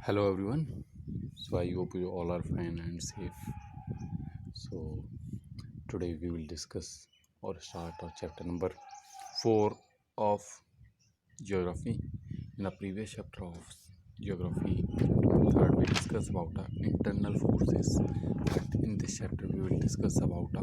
Hello everyone. So I hope you all are fine and safe. So today we will discuss or start our chapter number 4 of geography. In the previous chapter of geography, third we discussed about internal forces. But in this chapter we will discuss about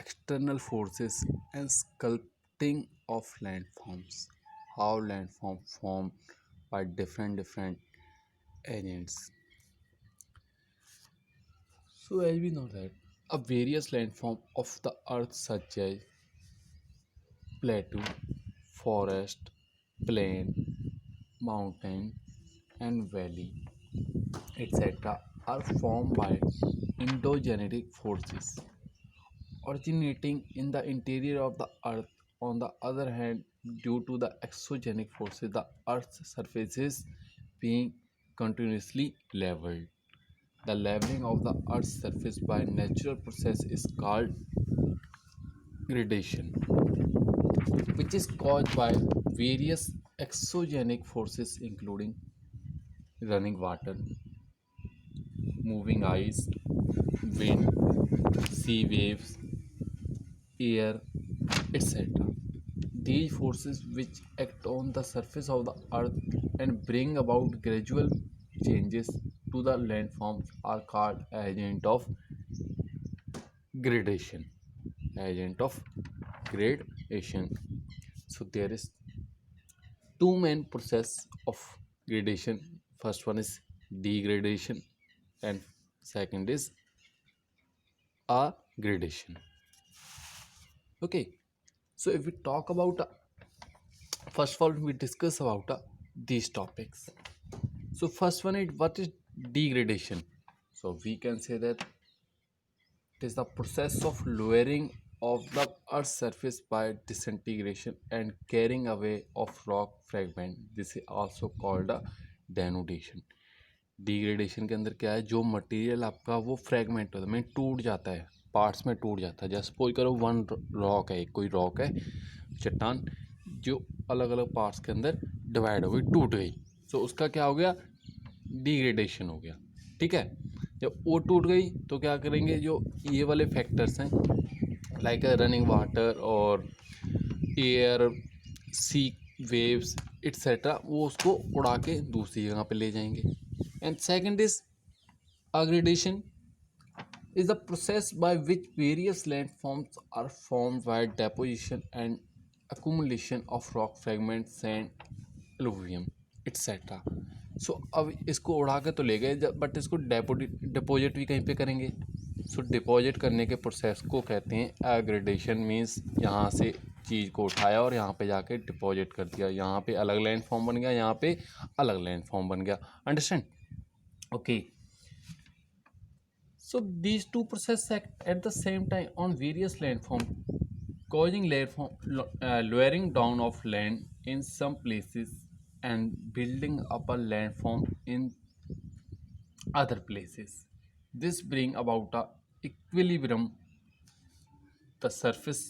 external forces and sculpting of landforms. How landform formed by different agents. So as we know that a various landform of the earth such as plateau, forest, plain, mountain and valley etc. are formed by endogenetic forces originating in the interior of the earth. On the other hand, due to the exogenic forces, the earth's surface is being continuously leveled. The leveling of the earth's surface by natural process is called gradation, which is caused by various exogenic forces including running water, moving ice, wind, sea waves, air, etc. These forces which act on the surface of the earth and bring about gradual changes to the landforms are called agent of gradation. Agent of gradation. So there is two main process of gradation. First one is degradation and second is a gradation. Okay, so if we talk about first of all we discuss about these topics. So first one is what is degradation. So we can say that it is the process of lowering of the earth's surface by disintegration and carrying away of rock fragment. This is also called a denudation. Degradation के अंदर क्या है, जो material आपका वो fragment होता है, mean टूट जाता है, पार्ट्स में टूट जाता है. जैसे सपोज करो वन रॉक है, कोई रॉक है चट्टान जो अलग अलग पार्ट्स के अंदर डिवाइड हो गई, टूट गई. सो उसका क्या हो गया, डिग्रेडेशन हो गया. ठीक है, जब वो टूट गई तो क्या करेंगे, जो ये वाले फैक्टर्स हैं लाइक रनिंग वाटर और एयर, सी वेव्स एट्सेट्रा, वो उसको उड़ा के दूसरी जगह पे ले जाएंगे. And second is aggradation is the process by which various landforms are formed by deposition and accumulation of rock fragments, sand, alluvium, etc. सो अब इसको उड़ा के तो ले गए, बट इसको डिपोजिट भी कहीं पे करेंगे. सो डिपॉजिट करने के प्रोसेस को कहते हैं एग्रेडेशन. मीन्स यहाँ से चीज़ को उठाया और यहाँ पे जाके डिपॉजिट कर दिया. यहाँ पे अलग लैंड फॉर्म बन गया, यहाँ पे अलग लैंड फॉर्म बन गया. Understand? Okay, so these two processes act at the same time on various landforms, causing lowering down of land in some places and building up a landform in other places. This bring about a equilibrium. The surface,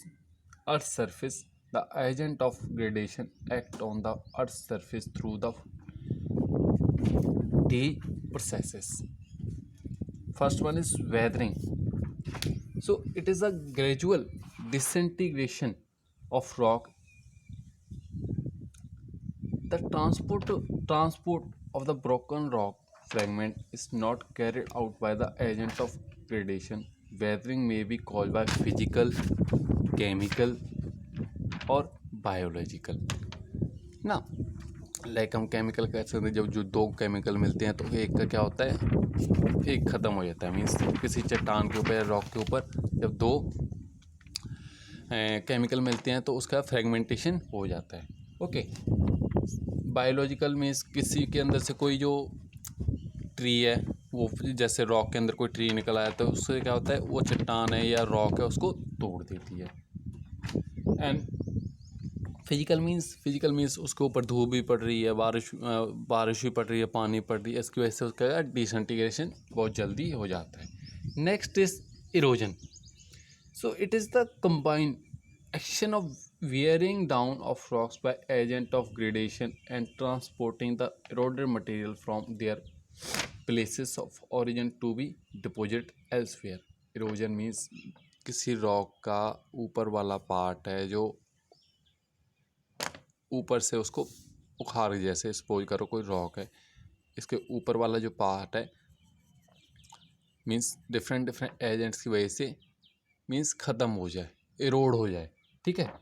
Earth's surface, the agent of gradation act on the Earth's surface through the D processes. First one is weathering. So it is a gradual disintegration of rock. The transport of the broken rock fragment is not carried out by the agent of gradation. Weathering may be caused by physical, chemical और biological ना. Like हम chemical कह सकते हैं, जब जो दो chemical मिलते हैं तो एक का क्या होता है, एक ख़त्म हो जाता है. मीन्स किसी चट्टान के ऊपर या रॉक के ऊपर जब दो केमिकल मिलते हैं तो उसका फ्रेगमेंटेशन हो जाता है. ओके, बायोलॉजिकल मीन्स किसी के अंदर से कोई जो ट्री है, वो जैसे रॉक के अंदर कोई ट्री निकल आया तो उससे क्या होता है, वो चट्टान है या रॉक है उसको तोड़ देती है. एंड फिजिकल मीन्स उसके ऊपर धूप भी पड़ रही है, बारिश भी पड़ रही है, पानी पड़ रही है, इसकी वजह से उसका डिसइंटीग्रेशन बहुत जल्दी हो जाता है. Next is erosion. So it is the combined action of wearing down of rocks by agent of gradation and transporting the eroded material from their places of origin to be deposited elsewhere. Erosion means किसी rock का ऊपर वाला part है जो ऊपर से उसको उखाड़, जैसे सपोज करो कोई रॉक है, इसके ऊपर वाला जो पार्ट है मीन्स डिफरेंट डिफरेंट एजेंट्स की वजह से मीन्स ख़त्म हो जाए, इरोड हो जाए, ठीक है।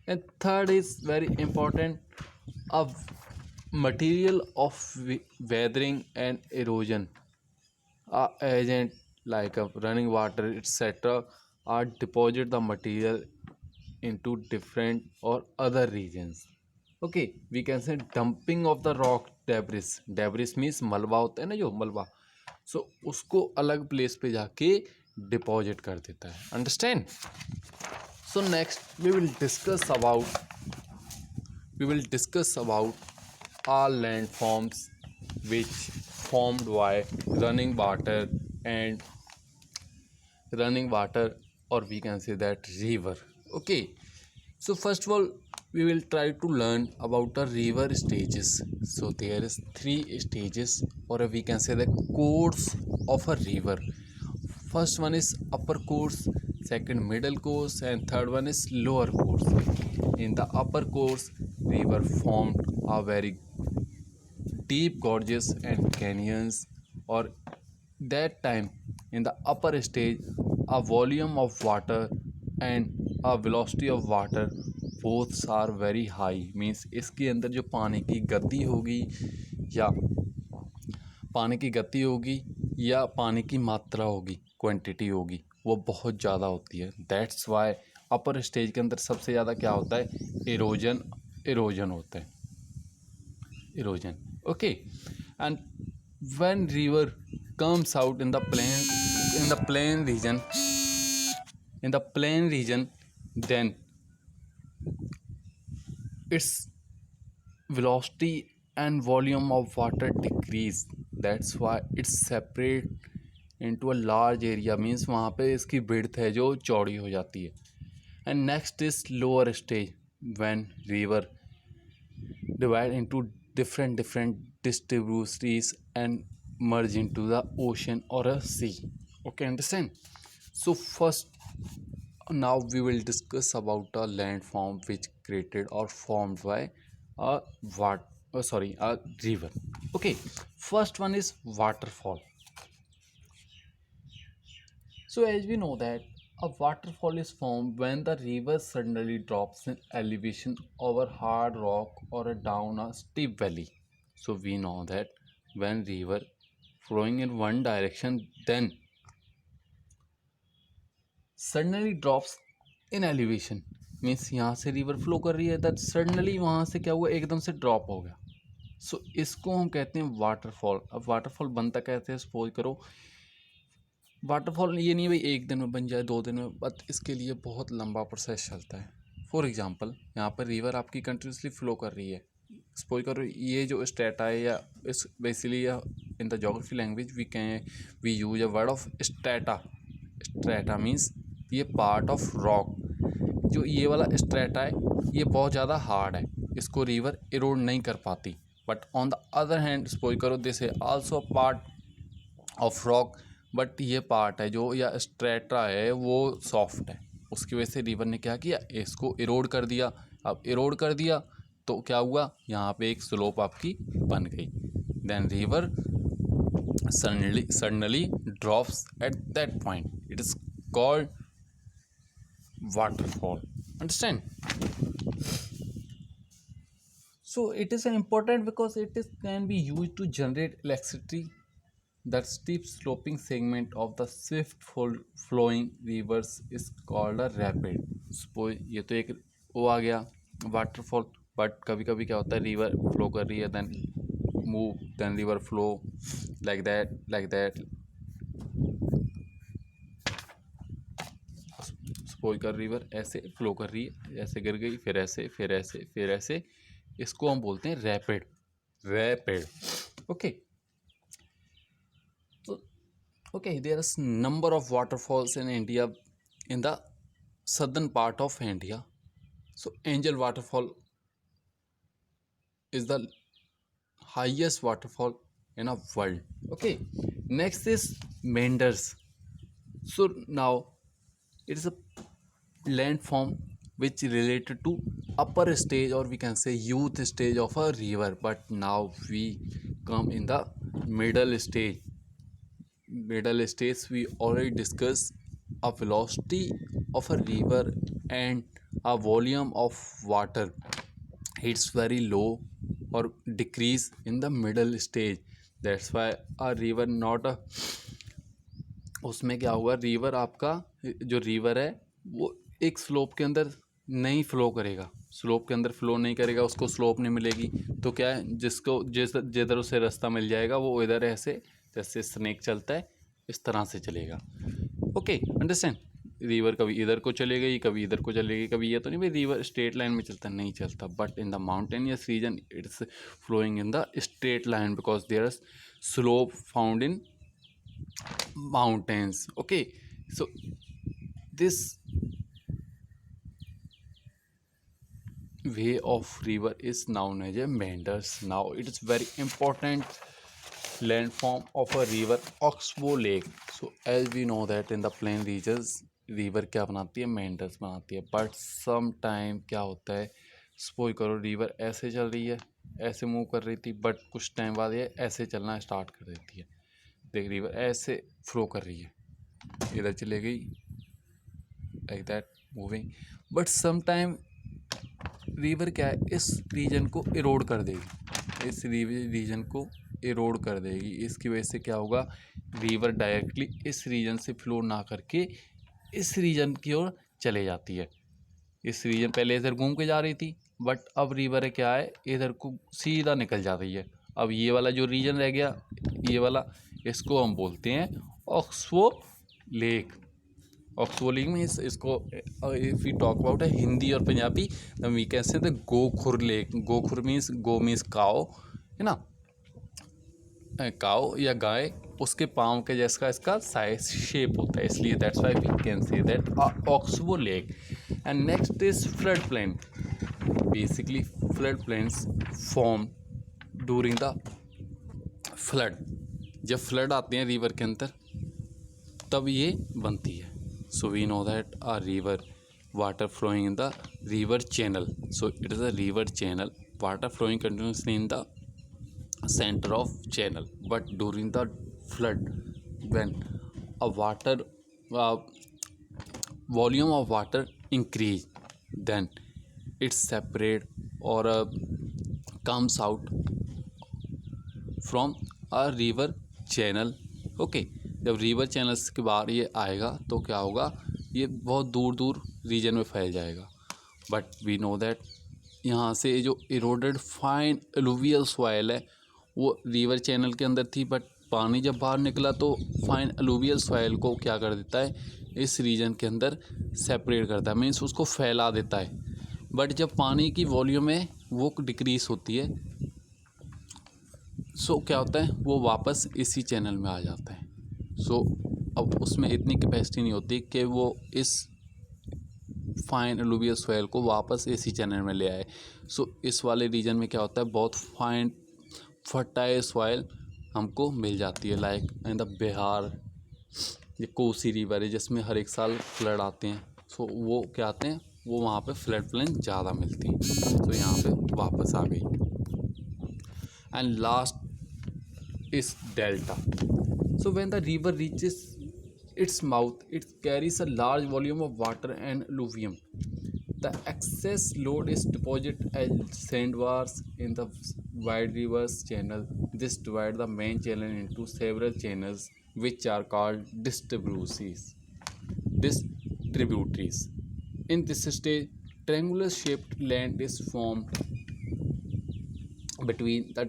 And third is very important, a material of weathering and erosion, a agent like a running water etc are deposit the material into different or other regions. Okay, we can say dumping of the rock debris. Debris means मलबा होता है ना, जो मलबा, सो उसको अलग place पे जाके डिपॉजिट कर देता है, understand. So next we will discuss about all landforms which formed by and running water, or we can say that river. Okay, so first of all we will try to learn about the river stages. So there is three stages, or we can say the course of a river. First one is upper course, second middle course, and third one is lower course. In the upper course, river formed a very deep gorges and canyons, or that time in the upper stage a volume of water and a velocity of water both are very high, means इसके अंदर जो पानी की गति होगी या पानी की मात्रा होगी, क्वांटिटी होगी, वो बहुत ज़्यादा होती है। दैट्स वाई अपर स्टेज के अंदर सबसे ज़्यादा क्या होता है, इरोजन होता है, erosion. Okay, and when river comes out in the plain region, then its velocity and volume of water decrease. That's why it's separate into a large area, means वहाँ पे इसकी width है जो चौड़ी हो जाती है। And next is lower stage, when river divide into different distributaries and merge into the ocean or a sea. Okay, understand? So first, now we will discuss about a landform which created or formed by a a river. Okay, first one is waterfall. So as we know that a waterfall is formed when the river suddenly drops in elevation over hard rock or down a steep valley. So we know that when river flowing in one direction then suddenly drops in elevation, means यहाँ से river flow कर रही है, that suddenly वहाँ से क्या हुआ, एकदम से ड्रॉप हो गया। सो इसको हम कहते हैं वाटरफॉल। अब वाटरफॉल बनता कैसे है, सपोज करो वाटरफॉल ये नहीं भाई एक दिन में बन जाए, 2 दिन में, बट इसके लिए बहुत लंबा प्रोसेस चलता है। फॉर एग्जांपल यहाँ पर रिवर आपकी कंटिन्यूसली फ्लो कर रही है, सपोज करो ये जो स्ट्रेटा है, या इस basically in the geography language we use a word of strata. Strata means ये पार्ट ऑफ रॉक, जो ये वाला स्ट्रेटा है ये बहुत ज़्यादा हार्ड है, इसको रिवर इरोड नहीं कर पाती। But on the other hand suppose करो दिस है also part of rock, but ये पार्ट है जो या स्ट्रेटा है वो सॉफ्ट है, उसकी वजह से रिवर ने क्या किया, इसको इरोड कर दिया। अब इरोड कर दिया तो क्या हुआ, यहाँ पे एक स्लोप आपकी बन गई, then river suddenly drops at that point, it is called waterfall, understand? So it is important because can be used to generate electricity. That steep sloping segment of the flowing rivers is called a rapid. Suppose ये तो एक वो आ गया waterfall, but कभी कभी क्या होता है, रिवर फ्लो कर रही है, then move, then river flow like that suppose कर रिवर ऐसे फ्लो कर रही है, ऐसे गिर गई, फिर ऐसे फिर ऐसे फिर ऐसे, इसको हम बोलते हैं rapid. Okay, so okay, there is number of waterfalls in India, in the southern part of India. So Angel waterfall is the highest waterfall in a world. Okay, next is meanders. So now it is a landform which related to upper stage, or we can say youth stage of a river, but now we come in the middle stage. Middle stage we already discussed a velocity of a river and a volume of water. It's very low or decrease in the middle stage. That's why a river not a, उसमें क्या होगा, river आपका जो river है वो एक slope के अंदर नहीं फ्लो करेगा, स्लोप के अंदर फ्लो नहीं करेगा, उसको स्लोप नहीं मिलेगी। तो क्या है, जिसको जिधर उसे रास्ता मिल जाएगा वो इधर ऐसे जैसे स्नेक चलता है इस तरह से चलेगा। Okay, understand. रिवर कभी इधर को चले गई, कभी इधर को चलेगी, कभी ये तो नहीं भाई रिवर स्ट्रेट लाइन में चलता, नहीं चलता। But in the mountainous region it's flowing in the straight line because there is slope found in mountains. Okay, so this way of river is known as a meanders. Now it is very important landform of a river, Oxbow Lake. So as we know that in the plain regions river क्या बनाती है, meanders बनाती है। but sometime क्या होता है, suppose करो river ऐसे चल रही है, ऐसे मूव कर रही थी, बट कुछ टाइम बाद ये ऐसे चलना स्टार्ट कर देती है। देख रिवर ऐसे फ्लो कर रही है, इधर चले गई like that moving, but some time river क्या है, इस रीजन को इरोड कर देगी, इस रीजन को इरोड कर देगी। इसकी वजह से क्या होगा, रिवर डायरेक्टली इस रीजन से फ्लो ना करके इस रीजन की ओर चले जाती है। इस रीजन पहले इधर घूम के जा रही थी, बट अब रिवर क्या है, इधर को सीधा निकल जा रही है। अब ये वाला जो रीजन रह गया, ये वाला, इसको हम बोलते हैं ऑक्सबो लेक। ऑक्सबो लेक में इसको इफ़ यू टॉक अबाउट है हिंदी और Punjabi, we can say the gokhur lake. Gokhur means go means cow, है ना, काओ या गाय, उसके पाँव के जैसा इसका साइज शेप होता है, इसलिए that's why we can say that oxbow lake. And next is flood plain. Basically flood plains form during the flood. जब फ्लड आते हैं रिवर के अंदर तब ये बनती है। So we know that uh river water flowing in the river channel, so it is a river channel, water flowing continuously in the center of channel, but during the flood when a water volume of water increase, then it separate or comes out from a river channel. okay, जब river channels के बाहर ये आएगा तो क्या होगा, ये बहुत दूर दूर रीजन में फैल जाएगा। बट वी नो दैट यहाँ से जो इरोडेड फाइन एलुवियल सॉइल है वो रिवर चैनल के अंदर थी, बट पानी जब बाहर निकला तो फाइन एलुवियल सॉइल को क्या कर देता है, इस रीजन के अंदर सेपरेट करता है, मीन्स उसको फैला देता है। बट जब पानी की वॉल्यूम है वो डिक्रीज होती है, सो क्या होता है, वो वापस इसी चैनल में आ जाता है। सो अब उसमें इतनी कैपेसिटी नहीं होती कि वो इस फाइन एलुवियल सॉइल को वापस इसी चैनल में ले आए। सो इस वाले रीजन में क्या होता है, बहुत फाइन फर्टाइल सॉइल हमको मिल जाती है। लाइक इन द बिहार ये कोसी रिवर है जिसमें हर एक साल फ्लड आते हैं, सो वो क्या आते हैं, वो वहाँ पे फ्लड प्लेन ज़्यादा मिलती है, तो यहाँ पे वापस आ गई। And last is delta. So when the river reaches its mouth, it carries a large volume of water and alluvium. The excess load is deposited as sandbars in the wide river's channel. This divides the main channel into several channels, which are called distributaries. In this stage, triangular-shaped land is formed between the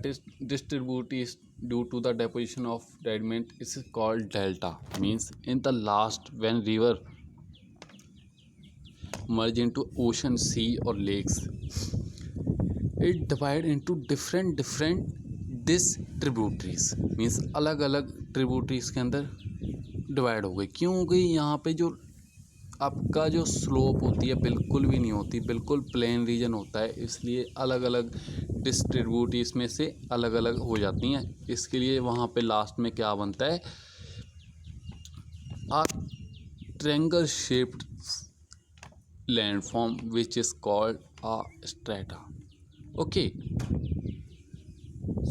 distributaries due to the deposition of sediment. Is called delta. Means in the last, when river merge into ocean, sea or lakes, it divide into different distributaries. Means अलग अलग tributaries के अंदर divide हो गई। क्यों हो गई, यहाँ पे जो आपका जो स्लोप होती है बिल्कुल भी नहीं होती, बिल्कुल प्लेन रीजन होता है, इसलिए अलग अलग डिस्ट्रीब्यूट इसमें से अलग अलग हो जाती हैं। इसके लिए वहाँ पे लास्ट में क्या बनता है, a triangle shaped landform which is called a strata. Okay,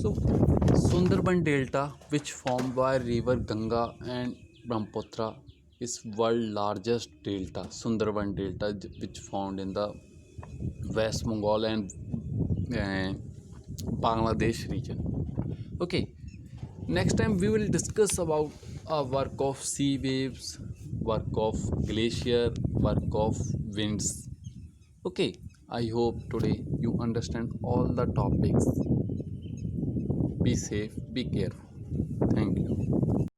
so Sundarban Delta, which formed by river Ganga and Brahmaputra, is world largest delta. Sundarban Delta, which found in the West Bengal and Bangladesh region. Okay, next time we will discuss about a work of sea waves, work of glacier, work of winds. Okay, I hope today you understand all the topics. Be safe, be careful. Thank you.